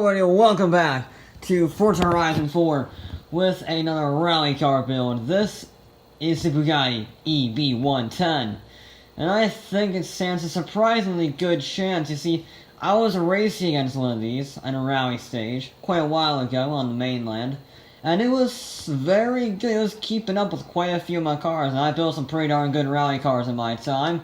everybody, welcome back to Forza Horizon 4 with another rally car build. This is the Bugatti EB110, and I think it stands a surprisingly good chance. You see, I was racing against one of these on a rally stage quite a while ago on the mainland, and it was very good. It was keeping up with quite a few of my cars, and I built some pretty darn good rally cars in my time,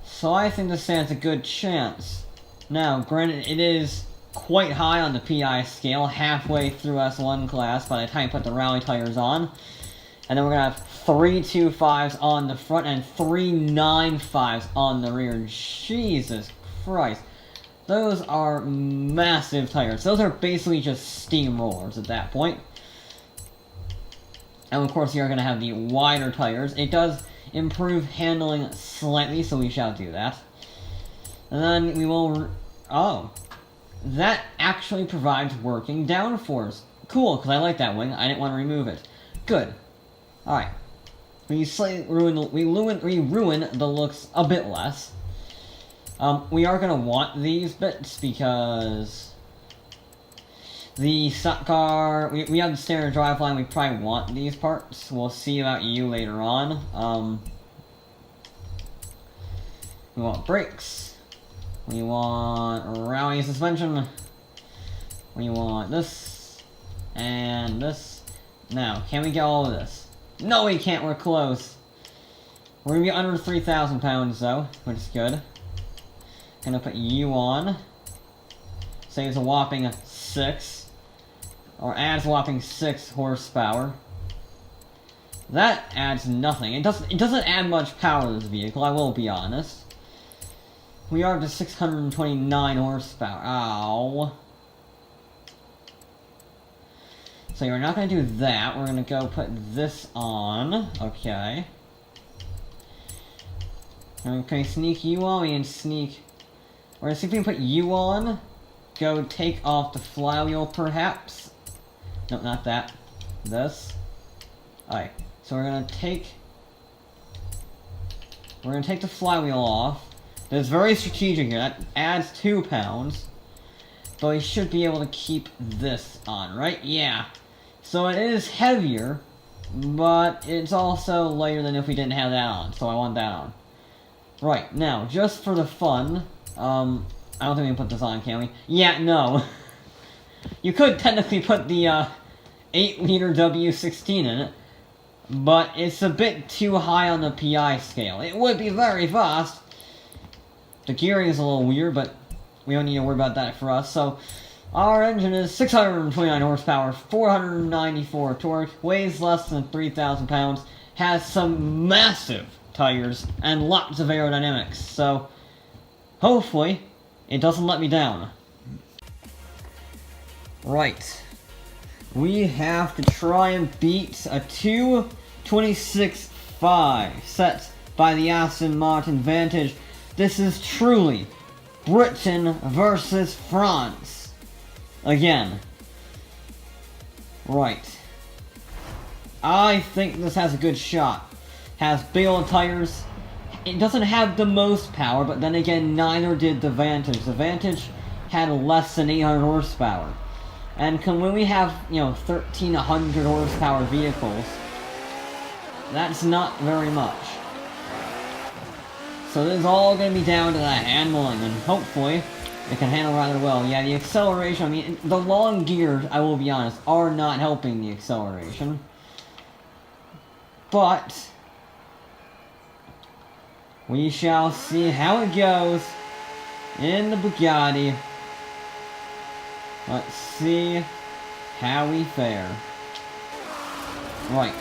so I think this stands a good chance. Now, granted, it is quite high on the PI scale, halfway through S1 class by the time you put the rally tires on. And then we're going to have 3 2.5s on the front and 3 9.5s on the rear. Jesus Christ. Those are massive tires. Those are basically just steamrollers at that point. And of course, you're going to have the wider tires. It does improve handling slightly, so we shall do that. And then we will... Oh. That actually provides working downforce. Cool, because I like that wing. I didn't want to remove it. Good. Alright. We ruin the looks a bit less. We are going to want these bits because... the stock car... We have the standard driveline. We probably want these parts. We'll see about you later on. We want brakes. We want rally suspension. We want this. And this. Now, can we get all of this? No, we can't. We're close. We're gonna be under 3,000 pounds, though, which is good. Gonna put you on. Saves a whopping 6. Or adds a whopping 6 horsepower. That adds nothing. It doesn't add much power to this vehicle, I will be honest. We are up to 629 horsepower. Ow. So we're not going to do that. We're going to go put this on. Okay. Okay, sneak you on. We can sneak... We're going to see if we can put you on. Go take off the flywheel, perhaps. No, not that. This. Alright. So we're going to take... We're going to take the flywheel off. That's very strategic here. That adds 2 pounds. But we should be able to keep this on, right? Yeah. So it is heavier, but it's also lighter than if we didn't have that on. So I want that on. Right, now, just for the fun, I don't think we can put this on, can we? Yeah, no. You could technically put the 8-liter W16 in it, but it's a bit too high on the PI scale. It would be very fast. The gearing is a little weird, but we don't need to worry about that for us. So, our engine is 629 horsepower, 494 torque, weighs less than 3,000 pounds, has some massive tires, and lots of aerodynamics. So, hopefully, it doesn't let me down. Right. We have to try and beat a 2:26.5 set by the Aston Martin Vantage. This is truly Britain versus France. Again. Right. I think this has a good shot. Has big old tires. It doesn't have the most power, but then again, neither did the Vantage. The Vantage had less than 800 horsepower. And when we have, 1,300 horsepower vehicles, that's not very much. So this is all going to be down to the handling, and hopefully it can handle rather well. Yeah, the acceleration, I mean, the long gears, I will be honest, are not helping the acceleration. But we shall see how it goes in the Bugatti. Let's see how we fare. Right.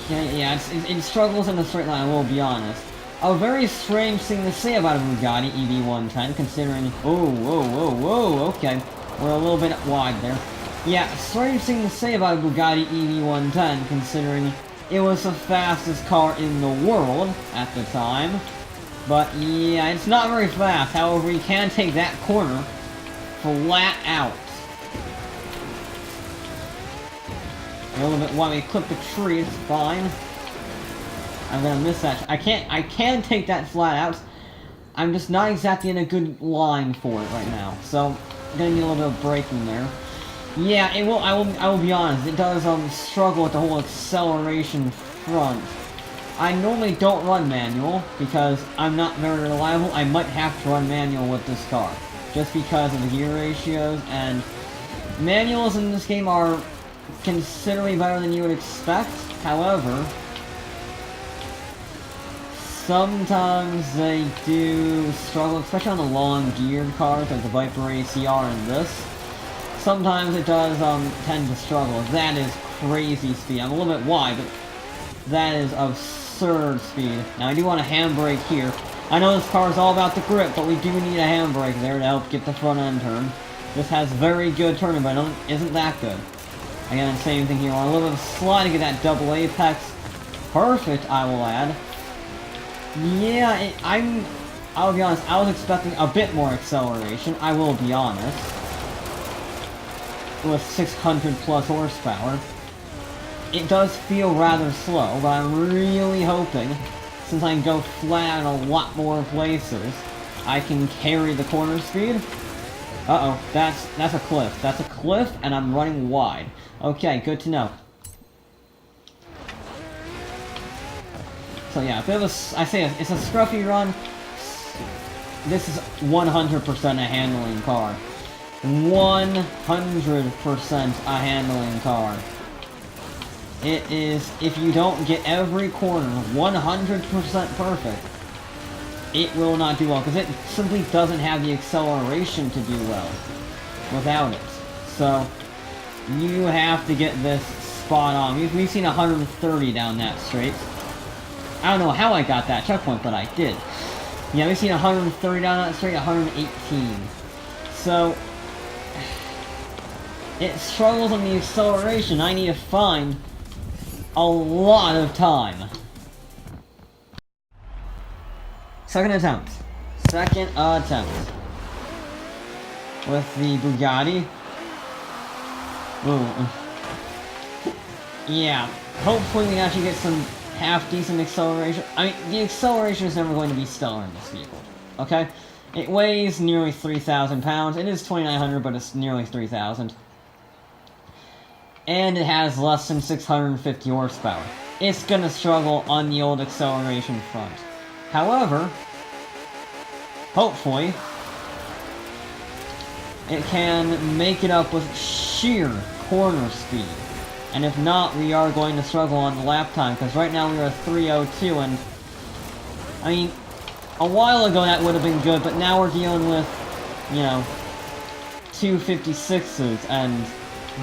Okay, yeah, it struggles in the straight line, I will be honest. A very strange thing to say about a Bugatti EB110, considering... Oh, whoa, okay. We're a little bit wide there. Yeah, strange thing to say about a Bugatti EB110, considering it was the fastest car in the world at the time. But yeah, it's not very fast. However, we can take that corner flat out. A little bit while we clip the tree, it's fine. I'm gonna miss that. I can take that flat out. I'm just not exactly in a good line for it right now. So, I'm gonna need a little bit of braking there. Yeah, it will. I will be honest. It does struggle with the whole acceleration front. I normally don't run manual because I'm not very reliable. I might have to run manual with this car just because of the gear ratios, and manuals in this game are considerably better than you would expect. However, sometimes they do struggle, especially on the long geared cars like the Viper ACR and this. Sometimes it does tend to struggle. That is crazy speed. I'm a little bit wide, but that is absurd speed. Now I do want a handbrake here. I know this car is all about the grip, but we do need a handbrake there to help get the front end turn. This has very good turning, but isn't that good. Again, same thing here. I want a little bit of slide to get that double apex. Perfect, I will add. Yeah, I'll be honest, I was expecting a bit more acceleration, I will be honest. With 600 plus horsepower. It does feel rather slow, but I'm really hoping, since I can go flat in a lot more places, I can carry the corner speed. Uh-oh, that's a cliff. That's a cliff, and I'm running wide. Okay, good to know. So yeah, a bit of a, I say it's a scruffy run. This is 100% a handling car. 100% a handling car. It is, if you don't get every corner 100% perfect, it will not do well, because it simply doesn't have the acceleration to do well without it. So, you have to get this spot on. We've seen 130 down that straight. I don't know how I got that checkpoint, but I did. Yeah, we've seen 130 down that straight, 118. So, it struggles on the acceleration. I need to find a lot of time. Second attempt. With the Bugatti. Ooh. Yeah. Hopefully we actually get some half-decent acceleration. I mean, the acceleration is never going to be stellar in this vehicle. Okay? It weighs nearly 3,000 pounds. It is 2,900, but it's nearly 3,000. And it has less than 650 horsepower. It's gonna struggle on the old acceleration front. However, hopefully, it can make it up with sheer corner speed. And if not, we are going to struggle on the lap time, because right now we are 3:02, and I mean, a while ago that would have been good, but now we're dealing with, you know, 2:56s, and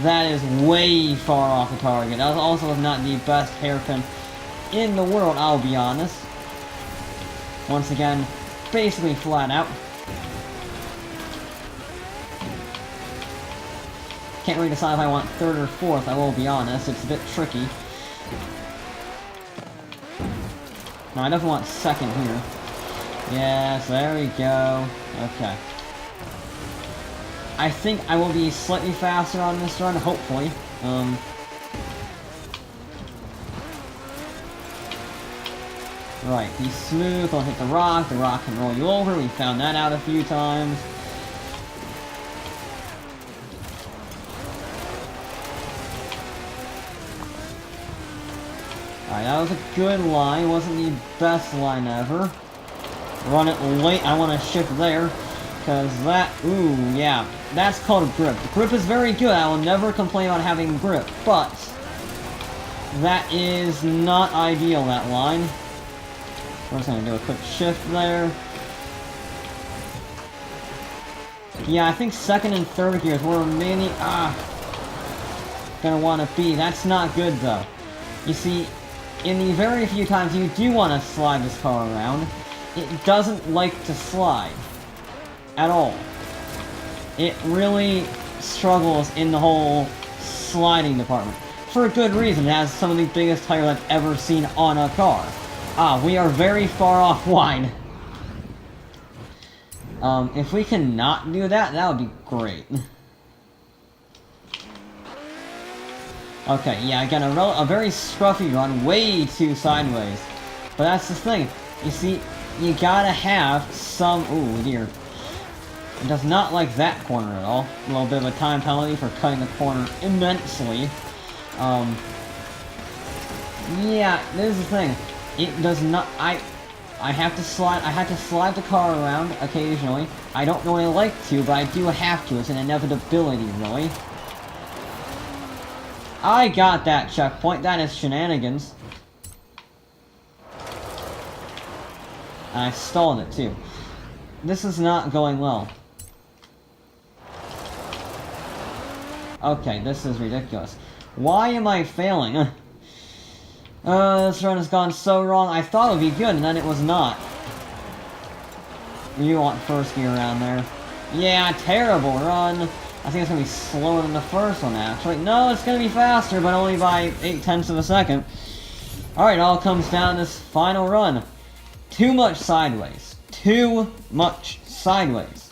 that is way far off the target. That was also not the best hairpin in the world, I'll be honest. Once again, basically flat out. Can't really decide if I want third or fourth, I will be honest. It's a bit tricky. No, I definitely want second here. Yes, there we go. Okay. I think I will be slightly faster on this run, hopefully. Right, be smooth, don't hit the rock can roll you over, we found that out a few times. Alright, that was a good line, wasn't the best line ever. Run it late, I want to shift there. Because that, ooh, yeah, that's called a grip. The grip is very good, I will never complain about having grip, but that is not ideal, that line. We're just gonna do a quick shift there. Yeah, I think second and third gear is where we're mainly, gonna want to be. That's not good, though. You see, in the very few times you do want to slide this car around, it doesn't like to slide. At all. It really struggles in the whole sliding department. For a good reason, it has some of the biggest tires I've ever seen on a car. We are very far off wide. If we can not do that, that would be great. Okay, yeah, again, a very scruffy run, way too sideways. But that's the thing. You see, you gotta have some... Ooh, dear. It does not like that corner at all. A little bit of a time penalty for cutting the corner immensely. Yeah, this is the thing. It does not... I have to slide the car around occasionally. I don't really like to, but I do have to. It's an inevitability, really. I got that checkpoint. That is shenanigans. And I stalled it, too. This is not going well. Okay, this is ridiculous. Why am I failing? This run has gone so wrong. I thought it would be good, and then it was not. You want first gear around there. Yeah, terrible run. I think it's going to be slower than the first one, actually. No, it's going to be faster, but only by 0.8 of a second. Alright, it all comes down to this final run. Too much sideways. Too much sideways.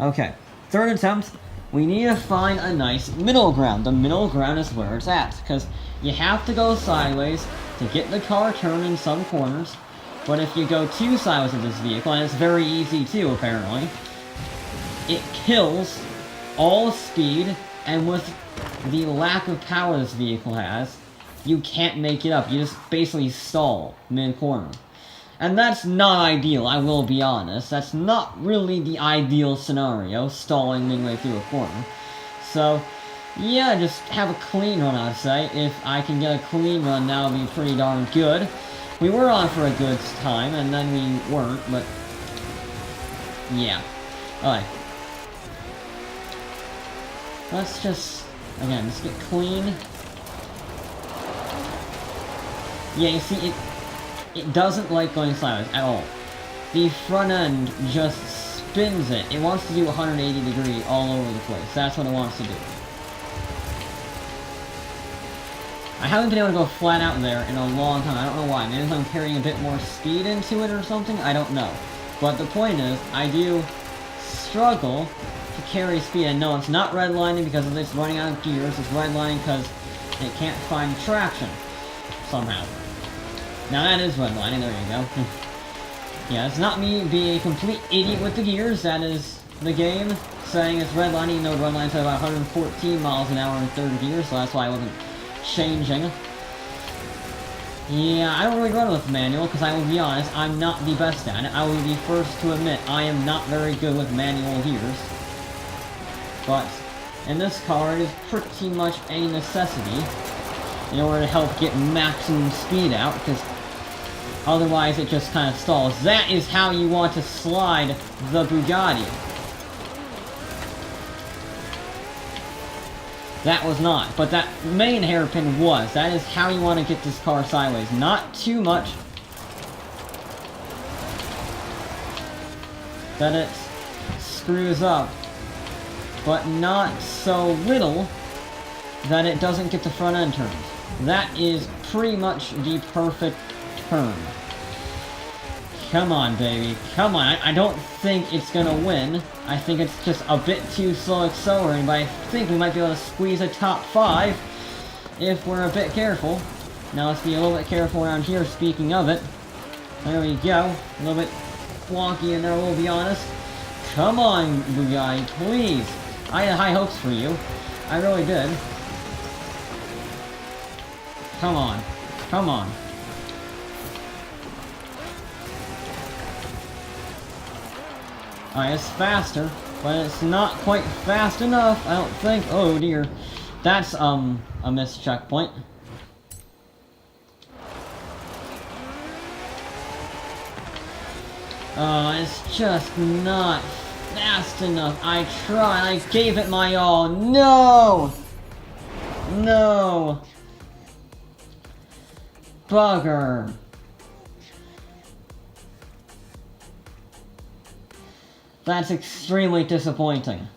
Okay, third attempt. We need to find a nice middle ground. The middle ground is where it's at, because you have to go sideways to get the car turned in some corners, but if you go too sideways with this vehicle, and it's very easy too, apparently, it kills all speed, and with the lack of power this vehicle has, you can't make it up. You just basically stall mid-corner. And that's not ideal, I will be honest. That's not really the ideal scenario, stalling midway through a corner. So, yeah, just have a clean run, I'd say. If I can get a clean run, that would be pretty darn good. We were on for a good time, and then we weren't, but... yeah. Alright. Let's just... again, let's get clean. Yeah, you see, it doesn't like going sideways at all. The front end just spins it. It wants to do 180 degree all over the place. That's what it wants to do. I haven't been able to go flat out there in a long time. I don't know why. Maybe if I'm carrying a bit more speed into it or something? I don't know. But the point is, I do struggle to carry speed. And no, it's not redlining because it's running out of gears. It's redlining because it can't find traction. Somehow. Now that is redlining, there you go. Yeah, it's not me being a complete idiot with the gears, that is the game saying it's redlining, even though redline's at about 114 miles an hour in third gear, so that's why I wasn't changing. Yeah, I don't really run with manual, because I will be honest, I'm not the best at it. I will be first to admit, I am not very good with manual gears. But, in this car, it is pretty much a necessity in order to help get maximum speed out, because otherwise it just kind of stalls. That is how you want to slide the Bugatti. That was not, but that main hairpin was. That is how you want to get this car sideways. Not too much that it screws up, but not so little that it doesn't get the front end turned. That is pretty much the perfect turn. Come on, baby. Come on. I don't think it's gonna win. I think it's just a bit too slow accelerating, but I think we might be able to squeeze a top 5 if we're a bit careful. Now let's be a little bit careful around here, speaking of it. There we go. A little bit wonky in there, we'll be honest. Come on, Bugatti, please. I had high hopes for you. I really did. Come on. Come on. Alright, it's faster, but it's not quite fast enough, I don't think. Oh dear. That's, a missed checkpoint. It's just not fast enough. I tried, I gave it my all. No! No! Bugger. That's extremely disappointing.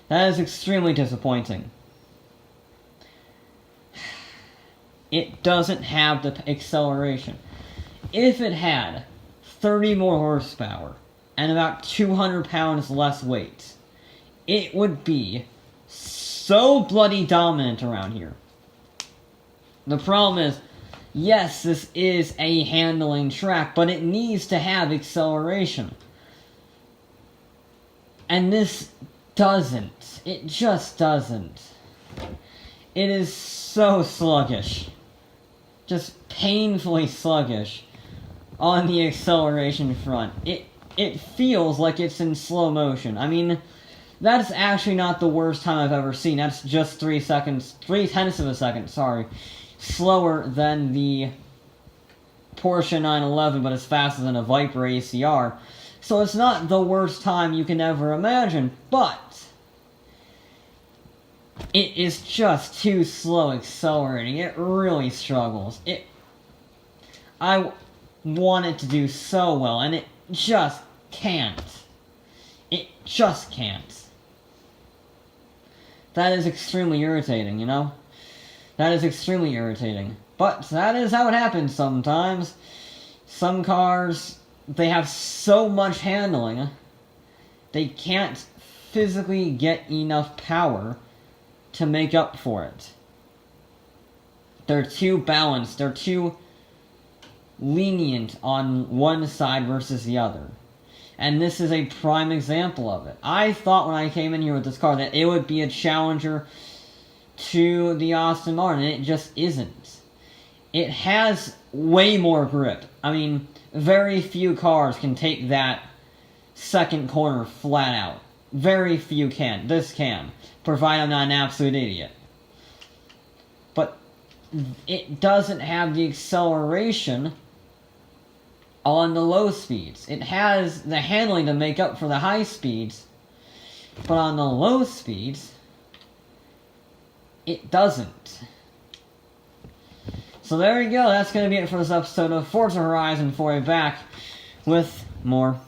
That is extremely disappointing. It doesn't have the acceleration. If it had 30 more horsepower and about 200 pounds less weight, it would be so bloody dominant around here. The problem is, yes, this is a handling track, but it needs to have acceleration. And this doesn't. It just doesn't. It is so sluggish. Just painfully sluggish on the acceleration front. It feels like it's in slow motion. I mean, that's actually not the worst time I've ever seen. That's just 3 seconds, 0.3 of a second, sorry, slower than the Porsche 911, but it's faster than a Viper ACR. So it's not the worst time you can ever imagine, but it is just too slow accelerating. It really struggles. I want it to do so well, and it just can't. It just can't. That is extremely irritating, you know? That is extremely irritating. But that is how it happens sometimes. Some cars, they have so much handling, they can't physically get enough power to make up for it. They're too balanced, they're too lenient on one side versus the other. And this is a prime example of it. I thought when I came in here with this car that it would be a challenger to the Aston Martin, and it just isn't. It has way more grip. I mean, very few cars can take that second corner flat out. Very few can. This can, provided I'm not an absolute idiot. But it doesn't have the acceleration on the low speeds. It has the handling to make up for the high speeds, but on the low speeds, it doesn't. So there you go, that's going to be it for this episode of Forza Horizon 4. Back with more.